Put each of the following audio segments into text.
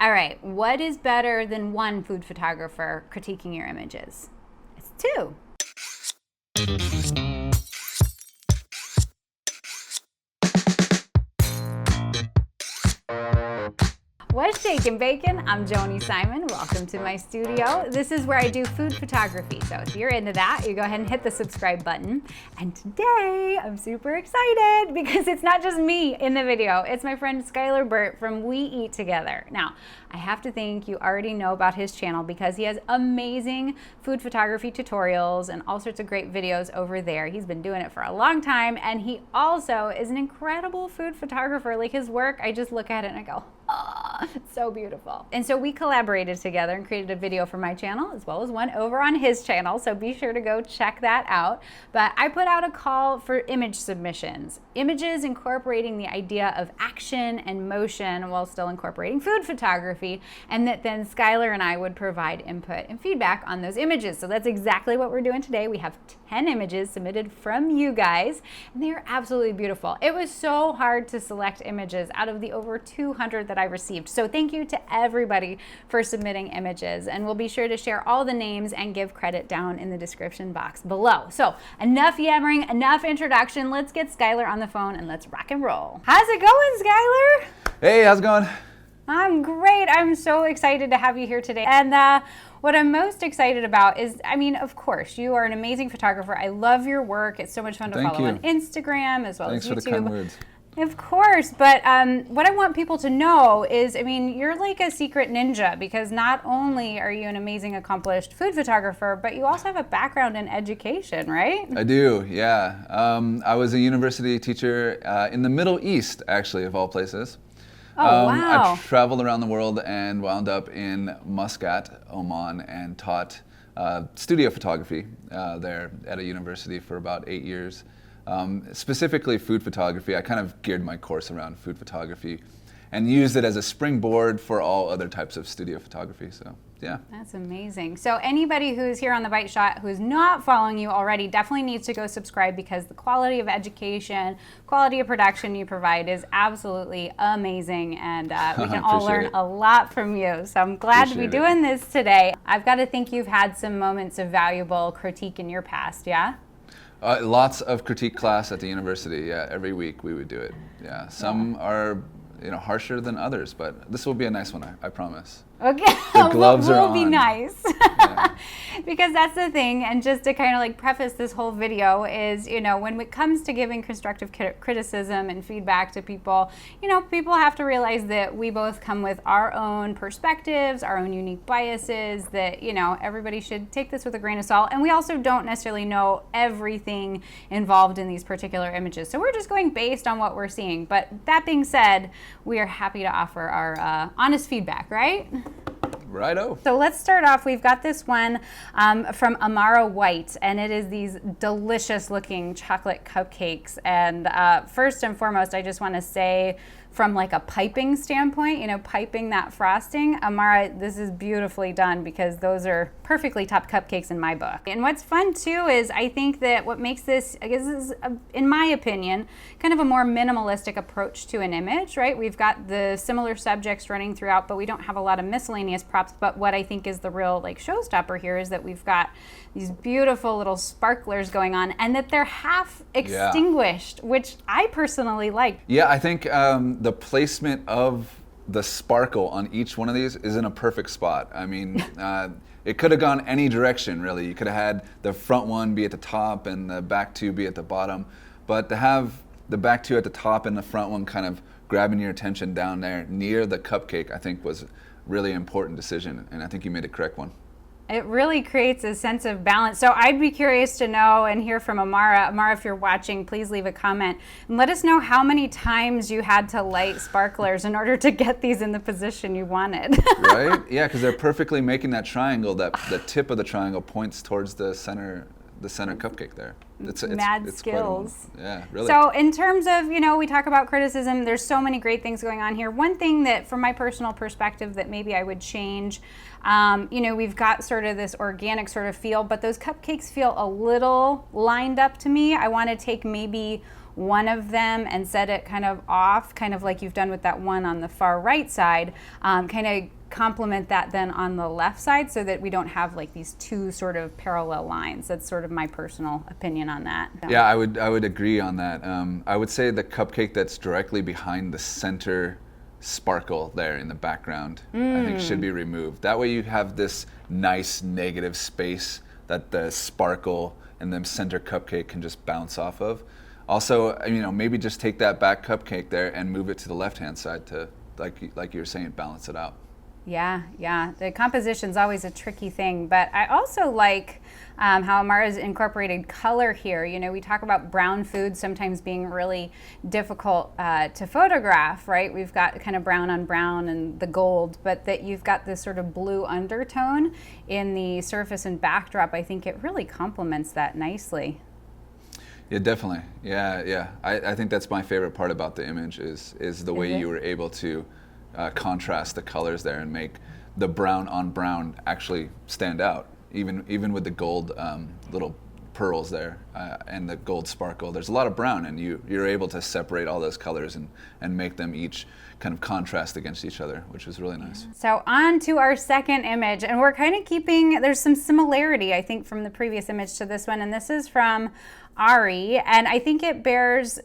All right, what is better than one food photographer critiquing your images? It's two. What's shakin' bacon? I'm Joni Simon. Welcome to my studio. This is where I do food photography. So if you're into that, you go ahead and hit the subscribe button. And today I'm super excited because it's not just me in the video. It's my friend Skylar Burt from We Eat Together. Now, I have to think you already know about his channel because he has amazing food photography tutorials and all sorts of great videos over there. He's been doing it for a long time, and he also is an incredible food photographer. Like, his work, I just look at it and I go, oh, it's so beautiful. And so we collaborated together and created a video for my channel as well as one over on his channel, so be sure to go check that out. But I put out a call for image submissions, images incorporating the idea of action and motion while still incorporating food photography, and that then Skylar and I would provide input and feedback on those images. So that's exactly what we're doing today. We have 10 images submitted from you guys, and they are absolutely beautiful. It was so hard to select images out of the over 200 that I received. So thank you to everybody for submitting images, and we'll be sure to share all the names and give credit down in the description box below. So enough yammering, enough introduction. Let's get Skylar on the phone and let's rock and roll. How's it going, Skylar? Hey, how's it going? I'm great. I'm so excited to have you here today. And what I'm most excited about is, I mean, of course, you are an amazing photographer. I love your work. It's so much fun to follow on Instagram as well as YouTube. Thanks for the kind words. Of course, but what I want people to know is, I mean, you're like a secret ninja because not only are you an amazing, accomplished food photographer, but you also have a background in education, right? I do, yeah. I was a university teacher in the Middle East, actually, of all places. Oh, wow. I traveled around the world and wound up in Muscat, Oman, and taught studio photography there at a university for about 8 years. Specifically food photography. I kind of geared my course around food photography and used it as a springboard for all other types of studio photography, so yeah. That's amazing. So anybody who's here on The Bite Shot who's not following you already definitely needs to go subscribe because the quality of education, quality of production you provide is absolutely amazing, and we can all learn a lot from you. So I'm glad to be doing this today. I've got to think you've had some moments of valuable critique in your past, yeah? Lots of critique class at the university, yeah. Every week we would do it, yeah. Some are, harsher than others, but this will be a nice one, I promise. Okay, the gloves will are on. Be nice. Yeah. Because that's the thing, and just to kind of like preface this whole video is, when it comes to giving constructive criticism and feedback to people, people have to realize that we both come with our own perspectives, our own unique biases, that, everybody should take this with a grain of salt, and we also don't necessarily know everything involved in these particular images. So we're just going based on what we're seeing. But that being said, we are happy to offer our honest feedback, right? Righto. So let's start off. We've got this one from Amaara White, and it is these delicious looking chocolate cupcakes. And first and foremost, I just want to say, from like a piping standpoint, piping that frosting, Amaara, this is beautifully done because those are perfectly topped cupcakes in my book. And what's fun too is I think that what makes this, I guess this is, in my opinion, kind of a more minimalistic approach to an image, right? We've got the similar subjects running throughout, but we don't have a lot of miscellaneous props. But what I think is the real like showstopper here is that we've got these beautiful little sparklers going on and that they're half extinguished, which I personally like. Yeah, I think the placement of the sparkle on each one of these is in a perfect spot. I mean, it could have gone any direction, really. You could have had the front one be at the top and the back two be at the bottom. But to have the back two at the top and the front one kind of grabbing your attention down there near the cupcake, I think was a really important decision. And I think you made a correct one. It really creates a sense of balance. So I'd be curious to know and hear from Amaara. Amaara, if you're watching, please leave a comment and let us know how many times you had to light sparklers in order to get these in the position you wanted. Right? Yeah, because they're perfectly making that triangle. That the tip of the triangle points towards the center cupcake there. It's mad skills. Yeah, really. So in terms of, we talk about criticism, there's so many great things going on here. One thing that from my personal perspective that maybe I would change, we've got sort of this organic sort of feel, but those cupcakes feel a little lined up to me. I want to take maybe one of them and set it kind of off, kind of like you've done with that one on the far right side, kind of complement that then on the left side so that we don't have like these two sort of parallel lines. That's sort of my personal opinion on that. Yeah, I would agree on that. I would say the cupcake that's directly behind the center sparkle there in the background, I think should be removed. That way you have this nice negative space that the sparkle and the center cupcake can just bounce off of. Also, maybe just take that back cupcake there and move it to the left-hand side to, like you were saying, balance it out. Yeah. The composition's always a tricky thing, but I also like how Amaara's incorporated color here. We talk about brown food sometimes being really difficult to photograph, right? We've got kind of brown on brown and the gold, but that you've got this sort of blue undertone in the surface and backdrop. I think it really complements that nicely. Yeah, definitely. Yeah. I think that's my favorite part about the image is the way you were able to contrast the colors there and make the brown on brown actually stand out, even with the gold little pearls there and the gold sparkle. There's a lot of brown, and you're able to separate all those colors and make them each kind of contrast against each other, which is really nice. So on to our second image, and we're kind of there's some similarity, I think, from the previous image to this one, and this is from Ari, and I think it bears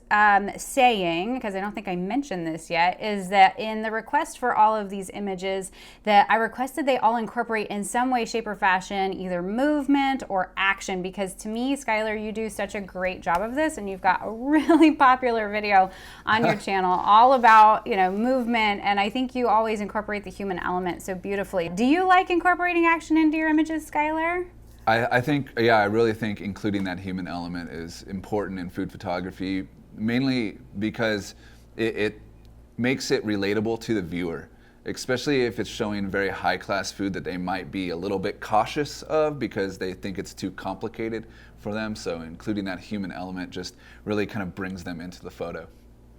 saying, because I don't think I mentioned this yet, is that in the request for all of these images that I requested they all incorporate in some way, shape, or fashion either movement or action, because to me, Skylar, you do such a great job of this, and you've got a really popular video on your channel all about movement, and I think you always incorporate the human element so beautifully. Do you like incorporating action into your images, Skylar? I really think including that human element is important in food photography, mainly because it makes it relatable to the viewer, especially if it's showing very high-class food that they might be a little bit cautious of because they think it's too complicated for them. So including that human element just really kind of brings them into the photo.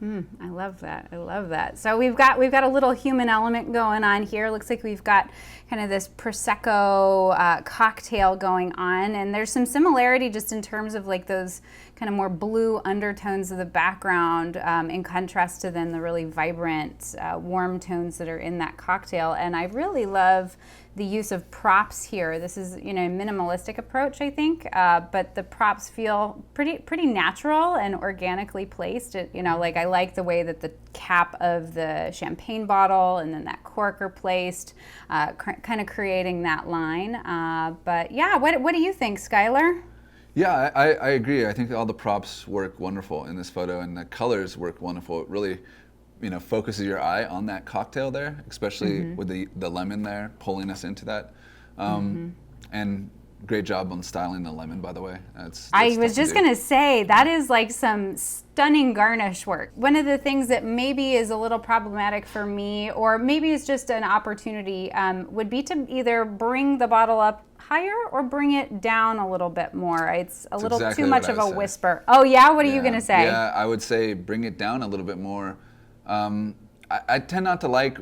I love that. So we've got a little human element going on here. Looks like we've got kind of this Prosecco cocktail going on, and there's some similarity just in terms of like those kind of more blue undertones of the background in contrast to then the really vibrant warm tones that are in that cocktail. And I really love the use of props here. This is a minimalistic approach, I think, but the props feel pretty natural and organically placed. I like the way that the cap of the champagne bottle and then that cork are placed, kind of creating that line. But yeah, what do you think, Skylar? Yeah, I agree. I think all the props work wonderful in this photo, and the colors work wonderful. It really, focuses your eye on that cocktail there, especially with the lemon there, pulling us into that. And great job on styling the lemon, by the way. I was just going to say, that is like some stunning garnish work. One of the things that maybe is a little problematic for me, or maybe it's just an opportunity, would be to either bring the bottle up higher or bring it down a little bit more. It's a little exactly too much of a whisper. Oh yeah? What are you going to say? Yeah, I would say bring it down a little bit more. I tend not to like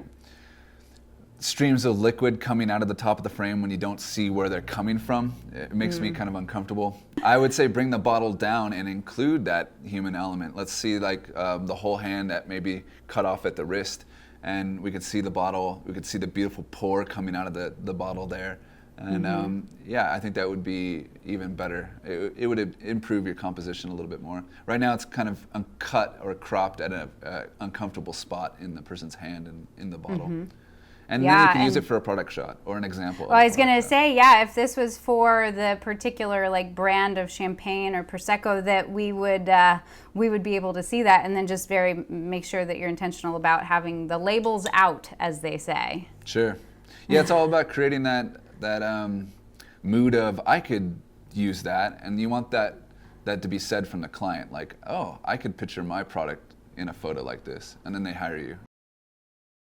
streams of liquid coming out of the top of the frame when you don't see where they're coming from. It makes me kind of uncomfortable. I would say bring the bottle down and include that human element. Let's see like the whole hand that maybe cut off at the wrist, and we could see the bottle, we could see the beautiful pour coming out of the bottle there. And I think that would be even better. It would improve your composition a little bit more. Right now it's kind of uncut or cropped at an uncomfortable spot in the person's hand and in the bottle. And then you can use it for a product shot or an example. Well, I was going to say, if this was for the particular like brand of champagne or Prosecco, that we would be able to see that, and then just make sure that you're intentional about having the labels out, as they say. Sure. Yeah, it's all about creating that mood of I could use that, and you want that to be said from the client, like, oh, I could picture my product in a photo like this, and then they hire you.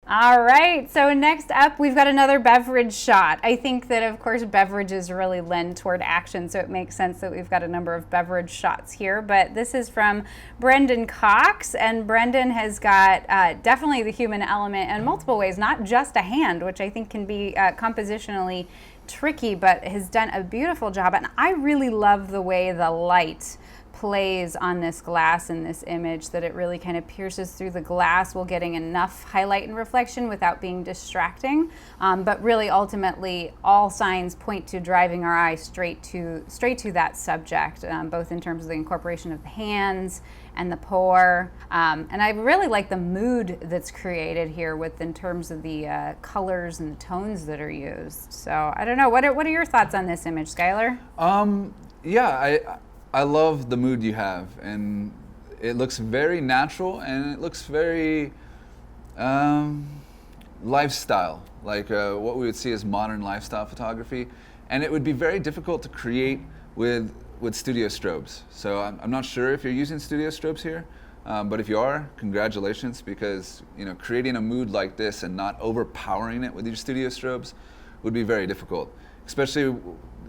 All right, so next up we've got another beverage shot. I think that of course beverages really lend toward action, so it makes sense that we've got a number of beverage shots here, but this is from Brendan Cox, and Brendan has got definitely the human element in multiple ways, not just a hand, which I think can be compositionally tricky, but has done a beautiful job. And I really love the way the light plays on this glass in this image that it really kind of pierces through the glass while getting enough highlight and reflection without being distracting. But really, ultimately, all signs point to driving our eye straight to that subject, both in terms of the incorporation of the hands and the pour. And I really like the mood that's created here in terms of the colors and the tones that are used. So I don't know, what are your thoughts on this image, Skylar? Yeah, I love the mood you have, and it looks very natural, and it looks very lifestyle, like what we would see as modern lifestyle photography. And it would be very difficult to create with studio strobes. So I'm not sure if you're using studio strobes here, but if you are, congratulations, because creating a mood like this and not overpowering it with your studio strobes would be very difficult, especially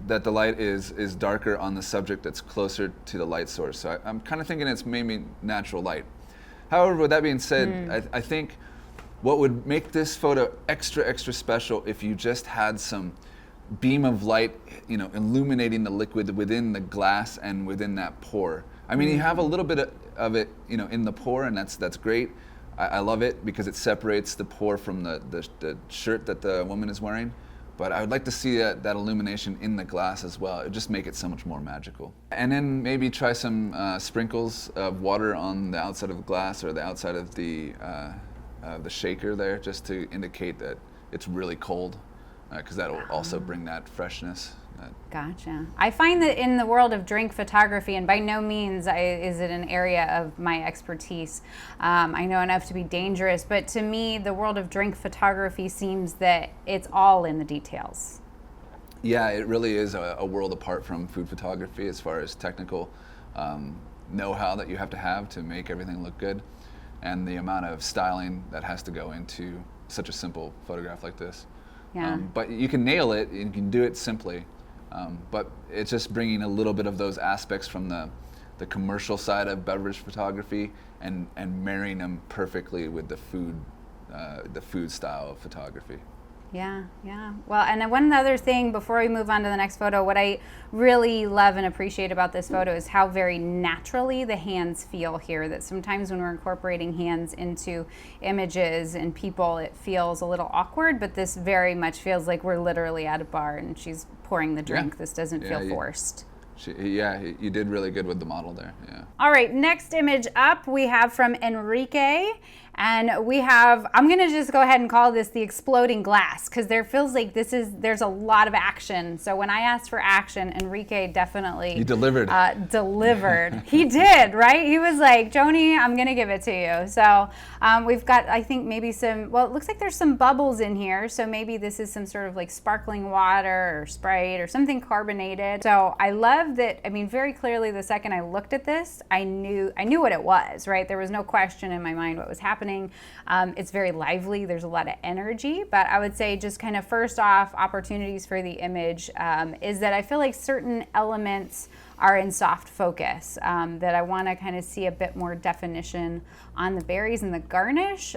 that the light is darker on the subject that's closer to the light source. So I'm kind of thinking it's maybe natural light. However, with that being said, I think what would make this photo extra special if you just had some beam of light, illuminating the liquid within the glass and within that pour. I mean, you have a little bit of it, in the pour, and that's great. I love it because it separates the pour from the shirt that the woman is wearing. But I would like to see that illumination in the glass as well. It would just make it so much more magical. And then maybe try some sprinkles of water on the outside of the glass or the outside of the shaker there, just to indicate that it's really cold, because that will also bring that freshness. Gotcha. I find that in the world of drink photography, and by no means is it an area of my expertise, I know enough to be dangerous, but to me, the world of drink photography seems that it's all in the details. Yeah, it really is a world apart from food photography as far as technical know-how that you have to make everything look good, and the amount of styling that has to go into such a simple photograph like this. Yeah. But you can nail it, and you can do it simply. But it's just bringing a little bit of those aspects from the commercial side of beverage photography and marrying them perfectly with the food style of photography. Yeah. Well, and one other thing before we move on to the next photo, what I really love and appreciate about this photo is how very naturally the hands feel here. That sometimes when we're incorporating hands into images and people, it feels a little awkward, but this very much feels like we're literally at a bar and she's pouring the drink. Yeah. This doesn't feel forced. You did really good with the model there. Yeah. All right, next image up we have from Enrique. And I'm going to just go ahead and call this the exploding glass, because there feels like there's a lot of action. So when I asked for action, Enrique definitely delivered. He did, right? He was like, Joni, I'm going to give it to you. So we've got, I think, maybe it looks like there's some bubbles in here. So maybe this is some sort of like sparkling water or Sprite or something carbonated. So I love that. I mean, very clearly the second I looked at this, I knew what it was, right? There was no question in my mind what was happening. It's very lively. There's a lot of energy, but I would say just kind of first off, opportunities for the image is that I feel like certain elements are in soft focus, that I want to kind of see a bit more definition on the berries and the garnish.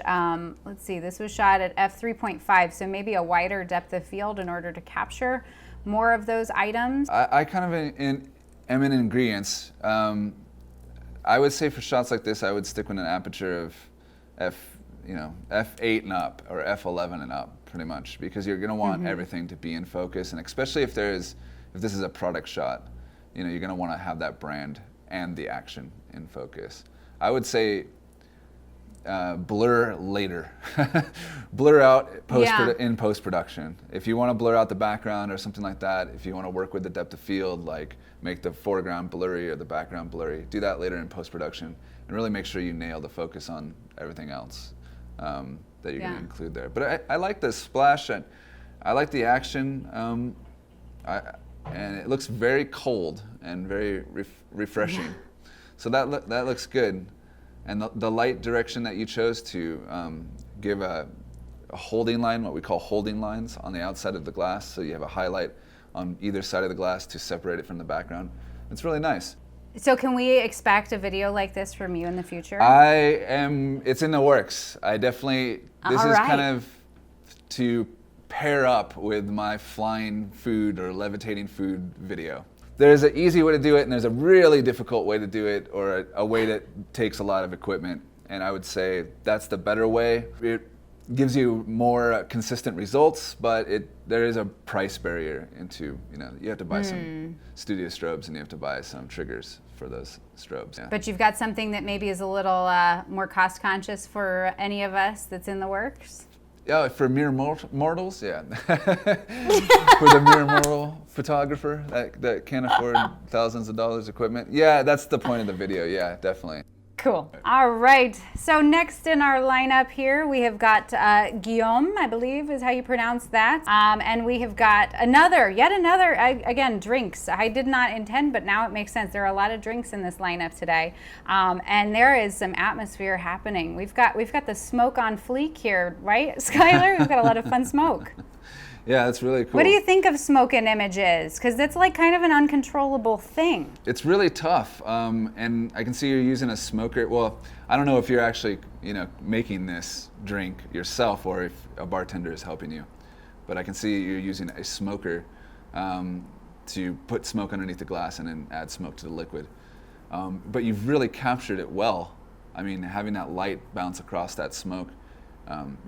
Let's see, this was shot at f3.5, so maybe a wider depth of field in order to capture more of those items. I kind of am in ingredients. I would say for shots like this, I would stick with an aperture of f8 and up, or f11 and up, pretty much, because you're going to want everything to be in focus, and especially if this is a product shot, you're going to want to have that brand and the action in focus. I would say blur later, blur out in post-production. If you want to blur out the background or something like that, if you want to work with the depth of field, like make the foreground blurry or the background blurry, do that later in post-production, and really make sure you nail the focus on everything else that you're going to include there. But I like the splash, and I like the action, and it looks very cold and very refreshing. Yeah. So that looks good. And the light direction that you chose to give a holding line, what we call holding lines, on the outside of the glass, so you have a highlight on either side of the glass to separate it from the background. It's really nice. So can we expect a video like this from you in the future? It's in the works. This is kind of to pair up with my flying food or levitating food video. there's an easy way to do it, and there's a really difficult way to do it, or a way that takes a lot of equipment. And I would say that's the better way. It gives you more consistent results, but there is a price barrier into, you have to buy some studio strobes, and you have to buy some triggers for those strobes. Yeah. But you've got something that maybe is a little more cost conscious for any of us that's in the works? Yeah, for mere mortals, yeah. For the mere mortal photographer that can't afford thousands of dollars equipment. Yeah, that's the point of the video, yeah, definitely. Cool. All right. So next in our lineup here, we have got Guillaume, I believe is how you pronounce that. And we have got yet another, again, drinks. I did not intend, but now it makes sense. There are a lot of drinks in this lineup today. And there is some atmosphere happening. We've got the smoke on fleek here, right, Skylar? We've got a lot of fun smoke. Yeah, that's really cool. What do you think of smoke in images? Because it's like kind of an uncontrollable thing. It's really tough, and I can see you're using a smoker. Well, I don't know if you're actually, making this drink yourself or if a bartender is helping you, but I can see you're using a smoker to put smoke underneath the glass and then add smoke to the liquid. But you've really captured it well. I mean, having that light bounce across that smoke.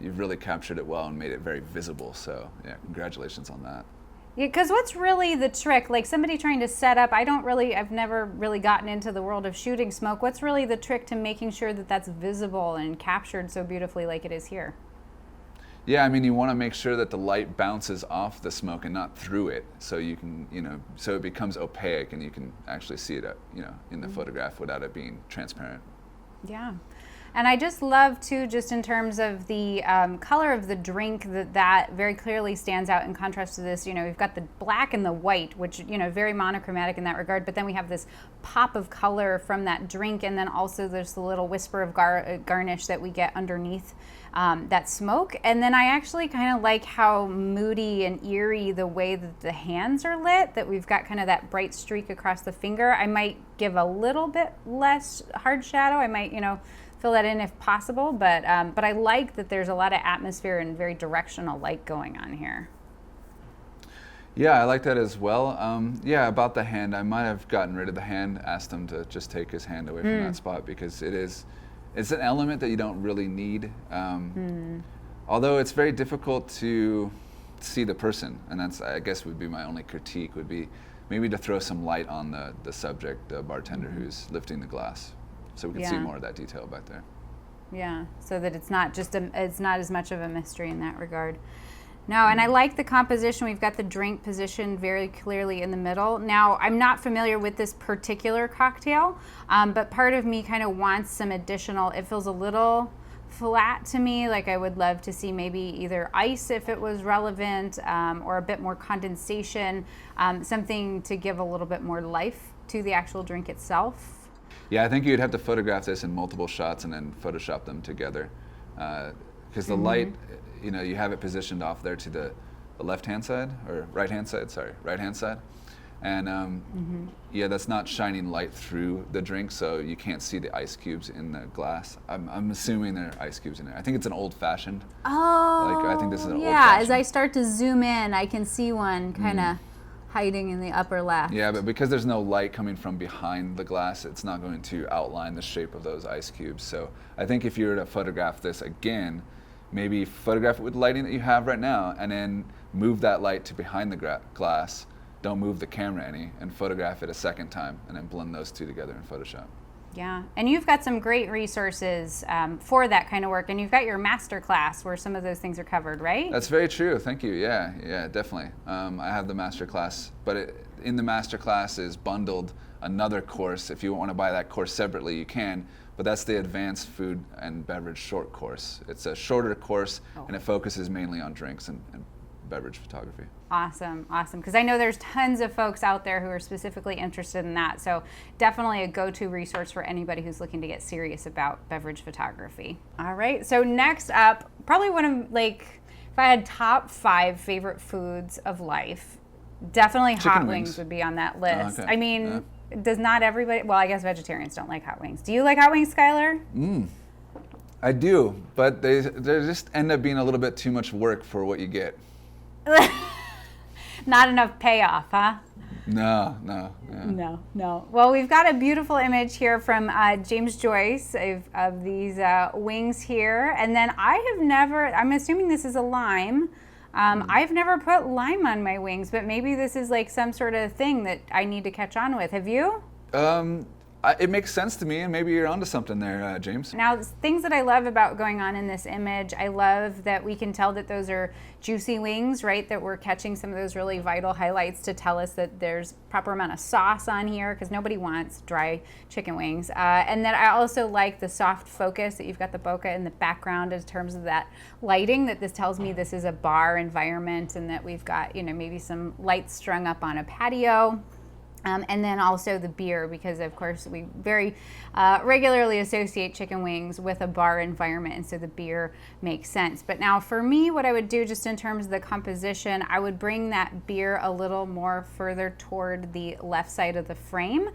You've really captured it well and made it very visible. So yeah, congratulations on that. Yeah, because what's really the trick? Like somebody trying to set up, I've never really gotten into the world of shooting smoke. What's really the trick to making sure that that's visible and captured so beautifully like it is here? Yeah, I mean, you want to make sure that the light bounces off the smoke and not through it, so you can, so it becomes opaque and you can actually see it, in the photograph without it being transparent. Yeah. And I just love too, just in terms of the color of the drink, that very clearly stands out in contrast to this. We've got the black and the white, which, very monochromatic in that regard. But then we have this pop of color from that drink. And then also there's the little whisper of garnish that we get underneath that smoke. And then I actually kind of like how moody and eerie the way that the hands are lit, that we've got kind of that bright streak across the finger. I might give a little bit less hard shadow. I might, fill that in if possible, but I like that there's a lot of atmosphere and very directional light going on here. Yeah, I like that as well. Yeah, about the hand, I might have gotten rid of the hand, asked him to just take his hand away from that spot, because it's an element that you don't really need. Although it's very difficult to see the person, and that's, I guess, would be my only critique, would be maybe to throw some light on the subject, the bartender who's lifting the glass. So we can see more of that detail back there. Yeah, so that it's not it's not as much of a mystery in that regard. No, and I like the composition. We've got the drink positioned very clearly in the middle. Now, I'm not familiar with this particular cocktail, but part of me kind of wants some additional, it feels a little flat to me, like I would love to see maybe either ice if it was relevant, or a bit more condensation, something to give a little bit more life to the actual drink itself. Yeah, I think you'd have to photograph this in multiple shots and then Photoshop them together, because the light, you have it positioned off there to the left-hand side, or right-hand side, and yeah, that's not shining light through the drink, so you can't see the ice cubes in the glass. I'm assuming there are ice cubes in there. I think it's an old-fashioned. Oh, I think this is an yeah, old-fashioned. as I start to zoom in, I can see one kind of hiding in the upper left. Yeah, but because there's no light coming from behind the glass, it's not going to outline the shape of those ice cubes. So I think if you were to photograph this again, maybe photograph it with the lighting that you have right now, and then move that light to behind the glass. Don't move the camera any, and photograph it a second time, and then blend those two together in Photoshop. Yeah, and you've got some great resources for that kind of work, and you've got your master class where some of those things are covered, right? That's very true. Thank you. Yeah, definitely. I have the master class, but in the master class is bundled another course. If you want to buy that course separately, you can, but that's the advanced food and beverage short course. It's a shorter course, and it focuses mainly on drinks and beverage photography. Awesome, because I know there's tons of folks out there who are specifically interested in that, so definitely a go-to resource for anybody who's looking to get serious about beverage photography. All right, so next up, probably one of, if I had top 5 favorite foods of life, definitely hot wings would be on that list. Oh, okay. I mean, does not everybody, well, I guess vegetarians don't like hot wings. Do you like hot wings, Skylar? I do, but they just end up being a little bit too much work for what you get. Not enough payoff, huh? No. Well, we've got a beautiful image here from James Joyce of these wings here. And then I'm assuming this is a lime. I've never put lime on my wings, but maybe this is like some sort of thing that I need to catch on with. Have you? It makes sense to me, and maybe you're onto something there, James. Now, things that I love about going on in this image, I love that we can tell that those are juicy wings, right? That we're catching some of those really vital highlights to tell us that there's proper amount of sauce on here, because nobody wants dry chicken wings. And then I also like the soft focus that you've got the bokeh in the background in terms of that lighting, that this tells me this is a bar environment and that we've got, maybe some lights strung up on a patio. And then also the beer, because of course we very regularly associate chicken wings with a bar environment, and so the beer makes sense. But now for me, what I would do just in terms of the composition, I would bring that beer a little more further toward the left side of the frame,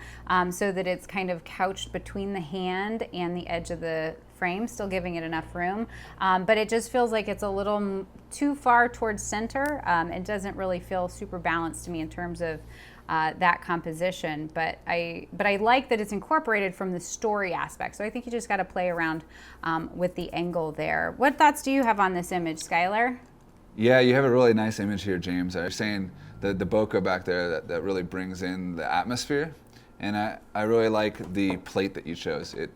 so that it's kind of couched between the hand and the edge of the frame, still giving it enough room. But it just feels like it's a little too far towards center. It doesn't really feel super balanced to me in terms of that composition, but I like that it's incorporated from the story aspect. So I think you just got to play around with the angle there. What thoughts do you have on this image, Skylar? Yeah, you have a really nice image here, James. I was saying the bokeh back there that really brings in the atmosphere, and I really like the plate that you chose. It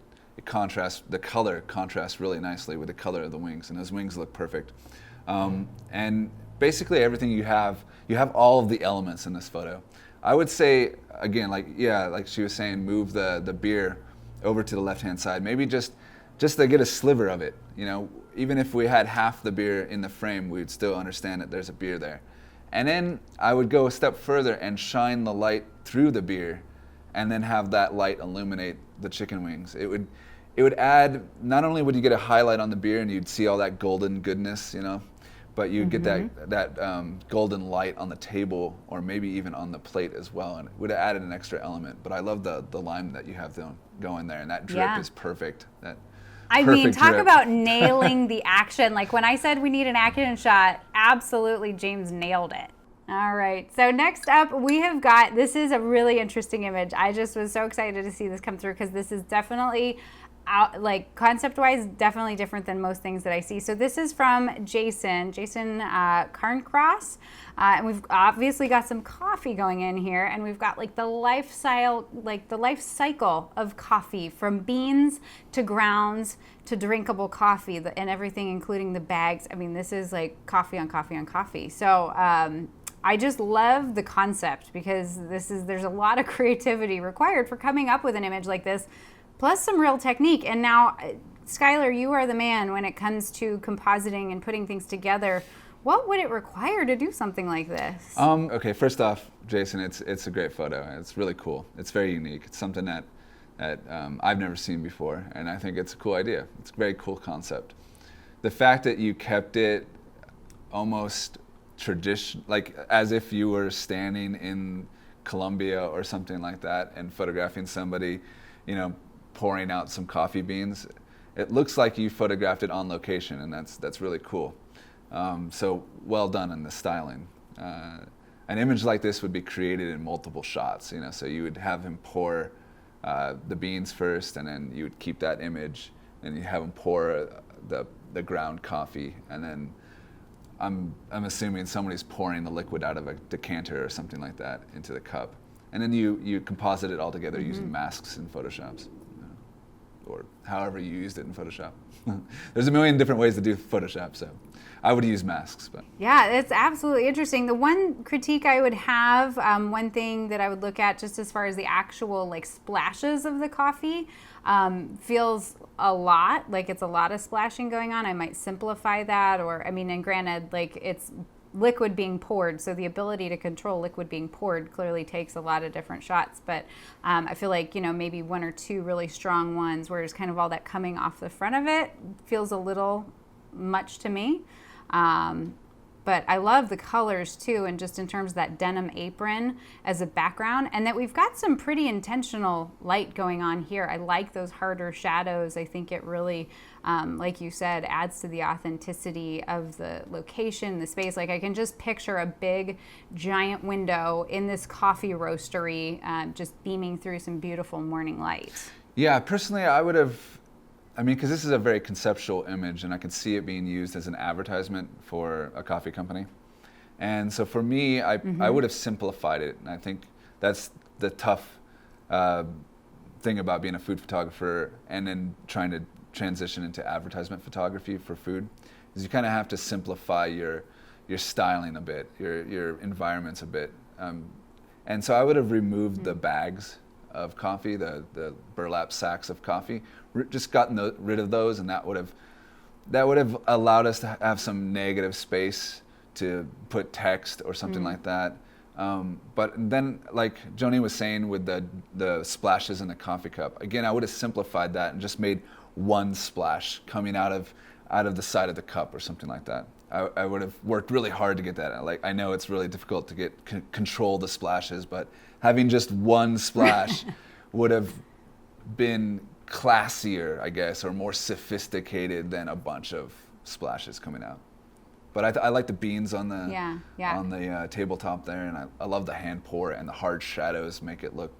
contrasts, the color contrasts really nicely with the color of the wings, and those wings look perfect. And basically everything you have all of the elements in this photo. I would say, again, like she was saying, move the beer over to the left-hand side. Maybe just to get a sliver of it. Even if we had half the beer in the frame, we'd still understand that there's a beer there. And then I would go a step further and shine the light through the beer, and then have that light illuminate the chicken wings. It would add, not only would you get a highlight on the beer and you'd see all that golden goodness, but you get that golden light on the table, or maybe even on the plate as well, and it would have added an extra element. But I love the lime that you have going there, and that drip is perfect. Talk about nailing the action. Like when I said we need an action shot, absolutely James nailed it. All right, so next up we have got, this is a really interesting image. I just was so excited to see this come through, because this is definitely concept-wise, definitely different than most things that I see. So this is from Jason Carncross, and we've obviously got some coffee going in here, and we've got the life cycle of coffee, from beans to grounds to drinkable coffee, and everything, including the bags. I mean, this is like coffee on coffee on coffee. So I just love the concept, because there's a lot of creativity required for coming up with an image like this, plus some real technique. And now, Skylar, you are the man when it comes to compositing and putting things together. What would it require to do something like this? Okay, first off, Jason, it's a great photo. It's really cool. It's very unique. It's something that I've never seen before, and I think it's a cool idea. It's a very cool concept. The fact that you kept it almost tradition, like as if you were standing in Colombia or something like that and photographing somebody, pouring out some coffee beans. It looks like you photographed it on location, and that's really cool. So well done in the styling. An image like this would be created in multiple shots, so you would have him pour the beans first, and then you would keep that image, and you have him pour the ground coffee, and then I'm assuming somebody's pouring the liquid out of a decanter or something like that into the cup. And then you composite it all together using masks in Photoshop, or however you used it in Photoshop. There's a million different ways to do Photoshop, so I would use masks. But yeah, it's absolutely interesting. The one critique I would have, one thing that I would look at just as far as the actual splashes of the coffee, feels a lot, it's a lot of splashing going on. I might simplify that, and granted, it's liquid being poured, so the ability to control liquid being poured clearly takes a lot of different shots, but I feel like maybe one or two really strong ones where it's kind of all that coming off the front of it feels a little much to me. But I love the colors too, and just in terms of that denim apron as a background, and that we've got some pretty intentional light going on here. I like those harder shadows. I think it really, like you said, adds to the authenticity of the location, the space. Like I can just picture a big, giant window in this coffee roastery, just beaming through some beautiful morning light. Yeah, personally, I would have, because this is a very conceptual image and I could see it being used as an advertisement for a coffee company. And so for me, I would have simplified it. And I think that's the tough thing about being a food photographer and then trying to transition into advertisement photography for food, is you kind of have to simplify your styling a bit, your environments a bit. And so I would have removed the bags of coffee, the burlap sacks of coffee, just gotten rid of those, and that would have allowed us to have some negative space to put text or something like that. But then, like Joni was saying with the splashes in the coffee cup, again, I would have simplified that and just made one splash coming out of the side of the cup or something like that. I would have worked really hard to get that. Like, I know it's really difficult to get control the splashes, but having just one splash would have been classier, I guess, or more sophisticated than a bunch of splashes coming out. But I like the beans on the on the tabletop there, and I love the hand pour, and the hard shadows make it look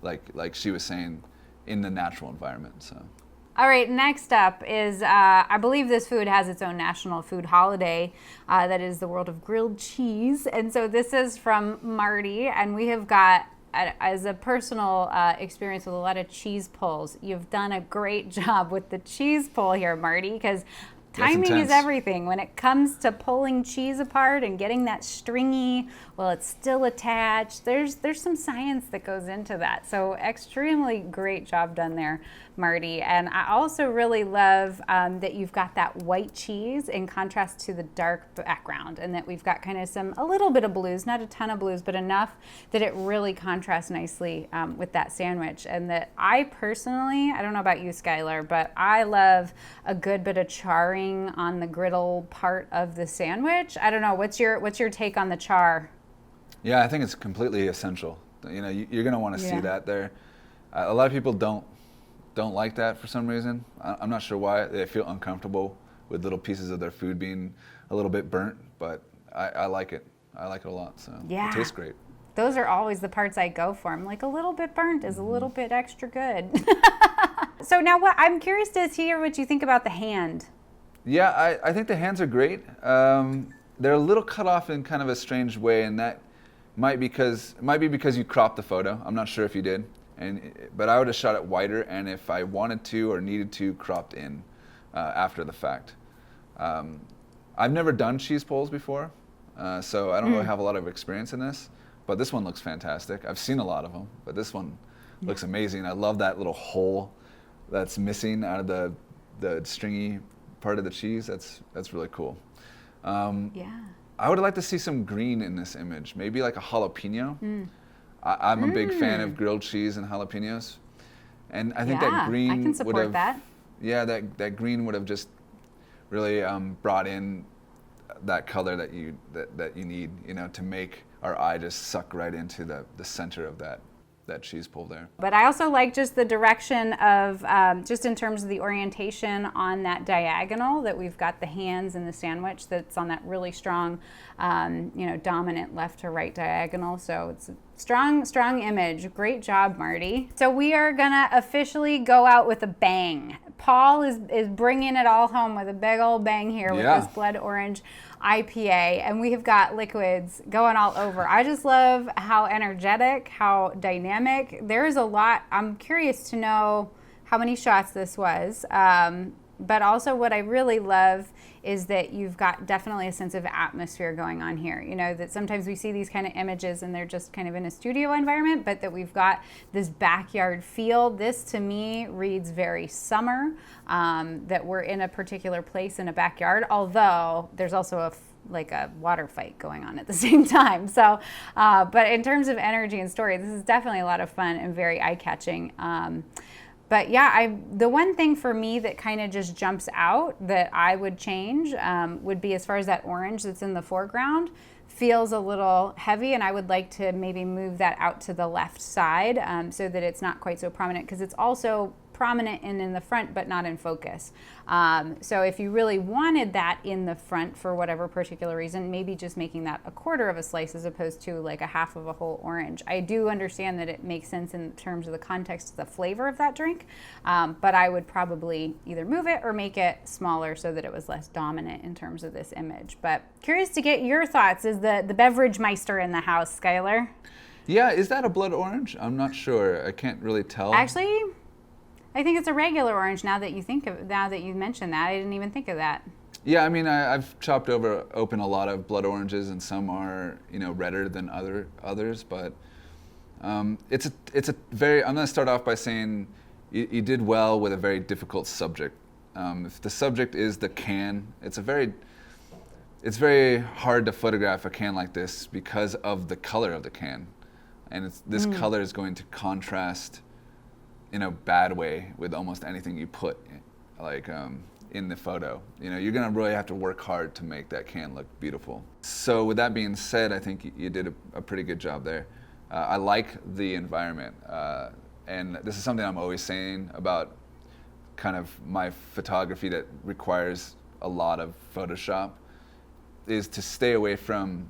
like she was saying, in the natural environment. So. All right, next up is, I believe this food has its own national food holiday, that is the world of grilled cheese. And so this is from Marti, and we have got, as a personal experience with a lot of cheese pulls, you've done a great job with the cheese pull here, Marti, because timing is everything. When it comes to pulling cheese apart and getting that stringy, well, it's still attached. There's some science that goes into that. So extremely great job done there, Marti. And I also really love that you've got that white cheese in contrast to the dark background, and that we've got kind of a little bit of blues, not a ton of blues, but enough that it really contrasts nicely with that sandwich. And that I personally, I don't know about you, Skylar, but I love a good bit of charring on the griddle part of the sandwich. I don't know, what's your take on the char? Yeah, I think it's completely essential. You know, you're going to want to see that there. A lot of people don't like that for some reason. I'm not sure why. They feel uncomfortable with little pieces of their food being a little bit burnt, but I like it. I like it a lot. So it tastes great. Those are always the parts I go for. I'm like, a little bit burnt is a little bit extra good. So now I'm curious to hear what you think about the hand. Yeah, I think the hands are great. They're a little cut off in kind of a strange way, and that might be because you cropped the photo. I'm not sure if you did, but I would have shot it wider, and if I wanted to or needed to, cropped in after the fact. I've never done cheese pulls before, so I don't really have a lot of experience in this, but this one looks fantastic. I've seen a lot of them, but this one looks amazing. I love that little hole that's missing out of the stringy part of the cheese. That's really cool. I would like to see some green in this image, maybe like a jalapeno. I'm a big fan of grilled cheese and jalapenos, and I think that green I can support that. Yeah, that green would have just really brought in that color that you need, to make our eye just suck right into the center of that cheese pull there. But I also like just the direction of, just in terms of the orientation on that diagonal, that we've got the hands in the sandwich that's on that really strong, dominant left to right diagonal. So it's a strong image. Great job, Marti. So we are gonna officially go out with a bang. Paul is bringing it all home with a big old bang here with this blood orange IPA, and we have got liquids going all over. I just love how energetic, how dynamic. There's a lot. I'm curious to know how many shots this was, but also what I really love is that you've got definitely a sense of atmosphere going on here. That sometimes we see these kind of images and they're just kind of in a studio environment, but that we've got this backyard feel. This to me reads very summer, that we're in a particular place in a backyard, although there's also a water fight going on at the same time. So, but in terms of energy and story, this is definitely a lot of fun and very eye-catching. But yeah, the one thing for me that kind of just jumps out that I would change would be as far as that orange that's in the foreground feels a little heavy, and I would like to maybe move that out to the left side so that it's not quite so prominent, because it's also prominent in the front but not in focus. So if you really wanted that in the front for whatever particular reason, maybe just making that a quarter of a slice as opposed to like a half of a whole orange. I do understand that it makes sense in terms of the context of the flavor of that drink, but I would probably either move it or make it smaller so that it was less dominant in terms of this image. But curious to get your thoughts. Is the beverage meister in the house, Skylar? Yeah, is that a blood orange? I'm not sure. I can't really tell. Actually, I think it's a regular orange now that you mention that. I didn't even think of that. Yeah, I mean, I've chopped open a lot of blood oranges, and some are, redder than others. But it's a very. I'm going to start off by saying you did well with a very difficult subject. If the subject is the can, it's very hard to photograph a can like this because of the color of the can, and this color is going to contrast in a bad way with almost anything you put in the photo. You're gonna really have to work hard to make that can look beautiful. So with that being said, I think you did a pretty good job there. I like the environment, and this is something I'm always saying about kind of my photography that requires a lot of Photoshop, is to stay away from,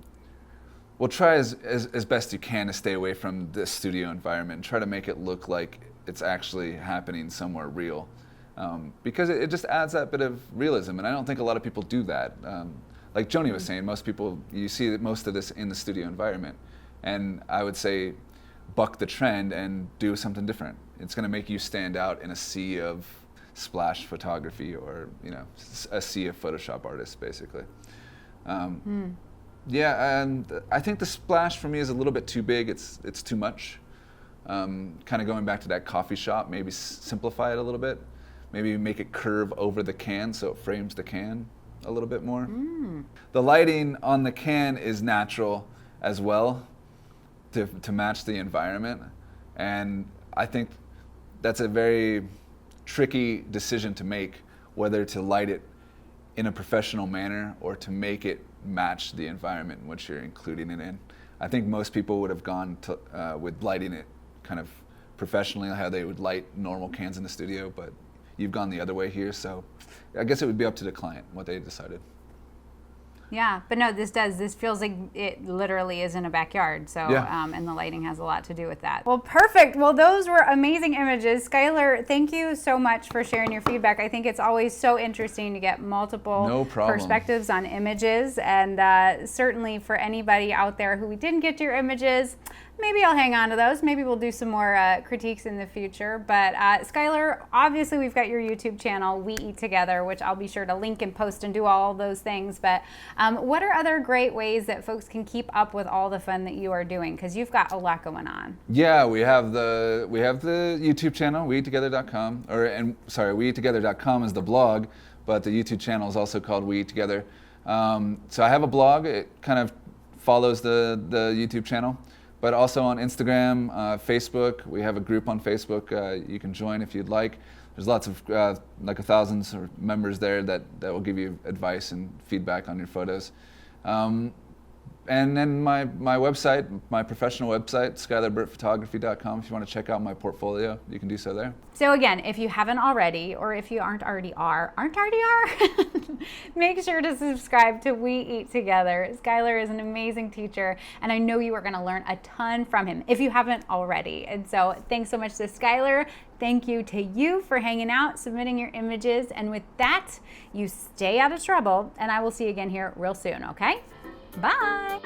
try as best you can to stay away from the studio environment and try to make it look like it's actually happening somewhere real, because it just adds that bit of realism, and I don't think a lot of people do that. Like Joni was saying, most people, you see most of this in the studio environment, and I would say buck the trend and do something different. It's going to make you stand out in a sea of splash photography, or a sea of Photoshop artists, basically. Yeah, and I think the splash for me is a little bit too big. It's too much. Kind of going back to that coffee shop, maybe simplify it a little bit. Maybe make it curve over the can so it frames the can a little bit more. The lighting on the can is natural as well to match the environment. And I think that's a very tricky decision to make, whether to light it in a professional manner or to make it match the environment in which you're including it in. I think most people would have gone to, with lighting it kind of professionally, how they would light normal cans in the studio, but you've gone the other way here, so I guess it would be up to the client what they decided. Yeah, but no, this feels like it literally is in a backyard, so, yeah. And the lighting has a lot to do with that. Well, perfect. Well, those were amazing images. Skylar, thank you so much for sharing your feedback. I think it's always so interesting to get multiple perspectives on images, and certainly for anybody out there who we didn't get to your images, maybe I'll hang on to those. Maybe we'll do some more critiques in the future. But Skylar, obviously we've got your YouTube channel, We Eat Together, which I'll be sure to link and post and do all those things. But what are other great ways that folks can keep up with all the fun that you are doing? Because you've got a lot going on. Yeah, we have the YouTube channel, weeattogether.com, weeattogether.com is the blog, but the YouTube channel is also called We Eat Together. So I have a blog. It kind of follows the YouTube channel. But also on Instagram, Facebook, we have a group on Facebook you can join if you'd like. There's lots of, like 1,000 members there that will give you advice and feedback on your photos. And then my website, my professional website, skylarbertphotography.com. If you want to check out my portfolio, you can do so there. So again, if you haven't already, or if you aren't already are, make sure to subscribe to We Eat Together. Skylar is an amazing teacher, and I know you are going to learn a ton from him if you haven't already. And so thanks so much to Skylar. Thank you to you for hanging out, submitting your images. And with that, you stay out of trouble, and I will see you again here real soon, okay? Bye.